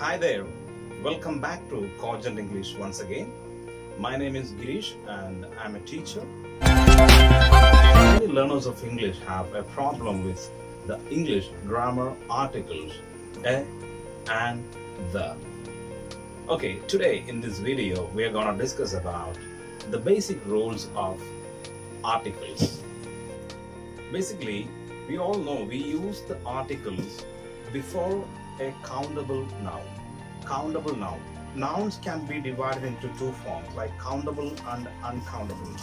Hi there, welcome back to Cogent English once again. My name is Girish and I'm a teacher. Many learners of English have a problem with the English grammar articles a and the. Okay, today in this video we are going to discuss about the basic rules of articles. Basically, we all know we use the articles before a countable noun. Countable noun. Nouns can be divided into two forms like countable and uncountable nouns.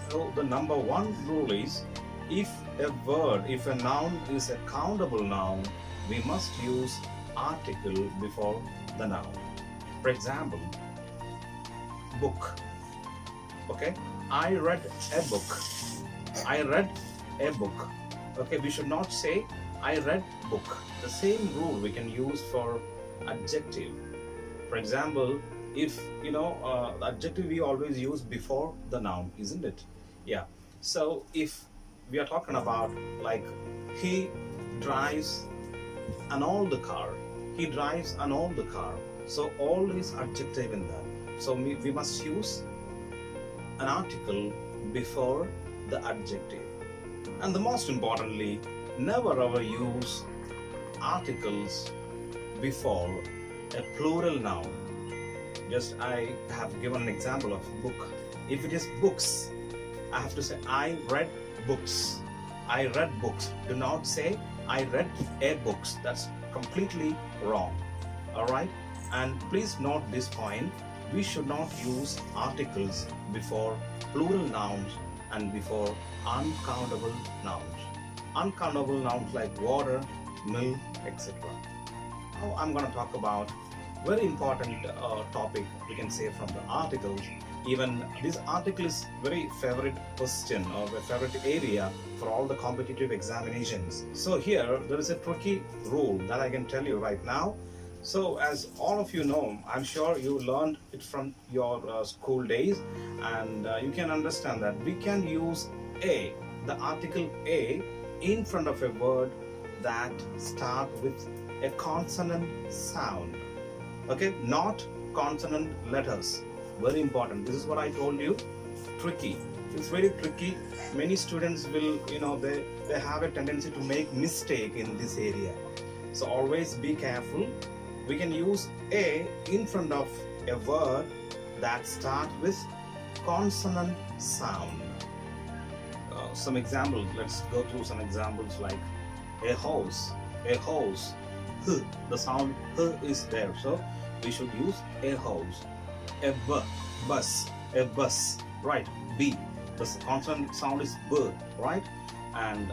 So the number one rule is if a noun is a countable noun, we must use article before the noun. For example, book. Okay, I read a book. I read a book. Okay, we should not say I read book. The same rule we can use for adjective. For example, if the adjective we always use before the noun, isn't it? Yeah. So if we are talking about like he drives an old car, he drives an old car. So all is adjective in that. So we must use an article before the adjective. And the most importantly, never ever use articles before a plural noun. Just I have given an example of book. If it is books, I have to say I read books. I read books. Do not say I read a books. That's completely wrong. Alright? And please note this point. We should not use articles before plural nouns and before uncountable nouns. Uncountable nouns like water, milk, etc. Now I'm going to talk about very important topic we can say from the articles. Even this article is very favorite question or a favorite area for all the competitive examinations. So here there is a tricky rule that I can tell you right now. So as all of you know, I'm sure you learned it from your school days, and you can understand that we can use a, the article a, in front of a word that start with a consonant sound. Okay, not consonant letters. Very important. This is what I told you. Tricky. It's very tricky. Many students will, they have a tendency to make mistake in this area. So always be careful. We can use a in front of a word that start with consonant sound. Some examples. Let's go through some examples like a house, a house. H, the sound h is there, so we should use a house. A bus, a bus, right? B, the consonant sound is b, right? And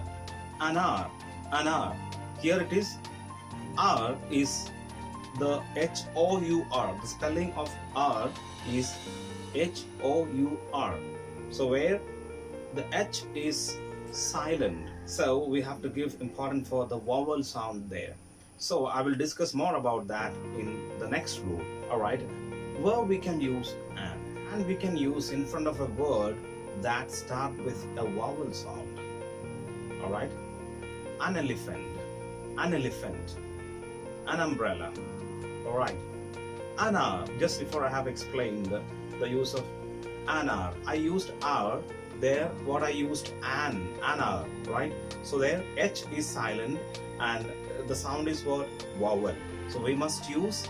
an hour, an hour. Here it is. R is the H-O-U-R. The spelling of R is H-O-U-R. So where the H is silent, so we have to give important for the vowel sound there. So I will discuss more about that in the next rule. Alright, where we can use and we can use in front of a word that start with a vowel sound. Alright, an elephant, an elephant, an umbrella. Alright, an hour. Just before I have explained the use of an hour, I used hour. There what I used an hour, right? So there H is silent and the sound is what? Vowel. So we must use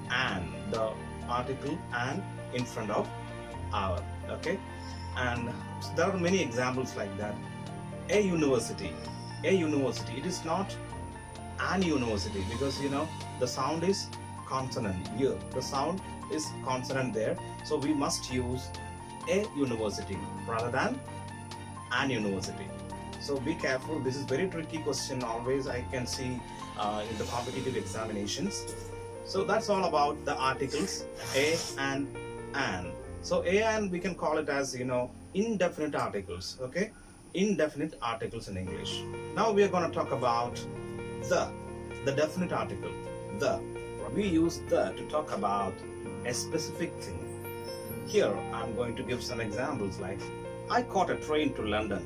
an, the article an in front of hour. Okay, and there are many examples like that. A university, a university. It is not an university because the sound is consonant. Here the sound is consonant there, so we must use a university rather than an university. So be careful. This is very tricky question. Always I can see in the competitive examinations. So that's all about the articles a and an. So a and we can call it as indefinite articles. Okay, indefinite articles in English. Now we are going to talk about the definite article. The, we use the to talk about a specific thing. Here I'm going to give some examples like I caught a train to London.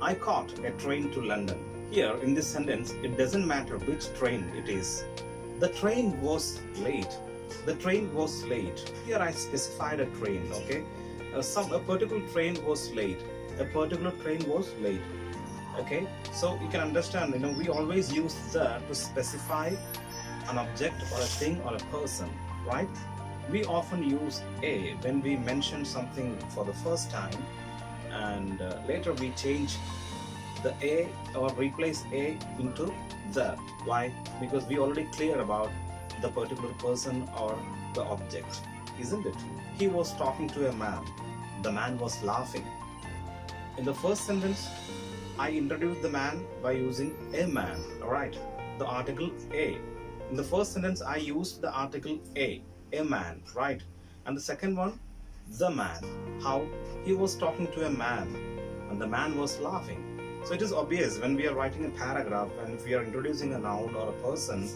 I caught a train to London. Here in this sentence, it doesn't matter which train it is. The train was late. The train was late. Here I specified a train, okay? A particular train was late. A particular train was late. Okay, so you can understand, we always use the to specify an object or a thing or a person, right? We often use a when we mention something for the first time, and later we change the a or replace a into the. Why? Because we already clear about the particular person or the object, isn't it? He was talking to a man. The man was laughing. In the first sentence, I introduced the man by using a man, alright? The article a. In the first sentence, I used the article a man, right? And the second one, the man. How? He was talking to a man and the man was laughing. So it is obvious when we are writing a paragraph and if we are introducing a noun or a person,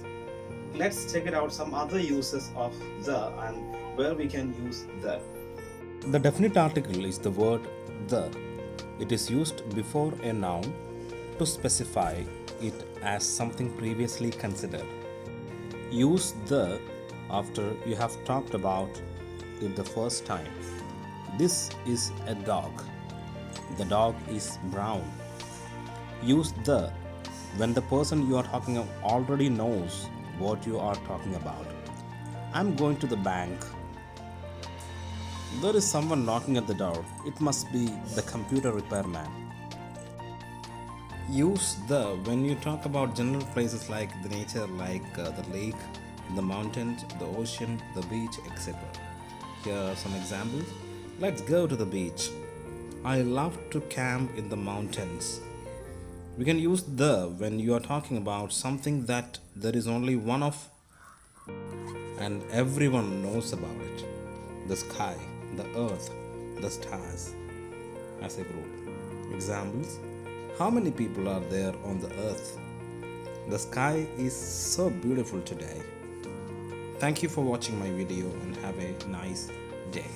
let's check it out some other uses of the and where we can use the. The definite article is the word the. It is used before a noun to specify it as something previously considered. Use the after you have talked about it the first time. This is a dog. The dog is brown. Use the when the person you are talking of already knows what you are talking about. I'm going to the bank. There is someone knocking at the door. It must be the computer repairman. Use the when you talk about general places like the nature, like the lake, the mountains, the ocean, the beach, etc. Here are some examples. Let's go to the beach. I love to camp in the mountains. We can use the when you are talking about something that there is only one of and everyone knows about it. The sky, the earth, the stars, as a group. Examples: how many people are there on the earth? The sky is so beautiful today. Thank you for watching my video and have a nice day.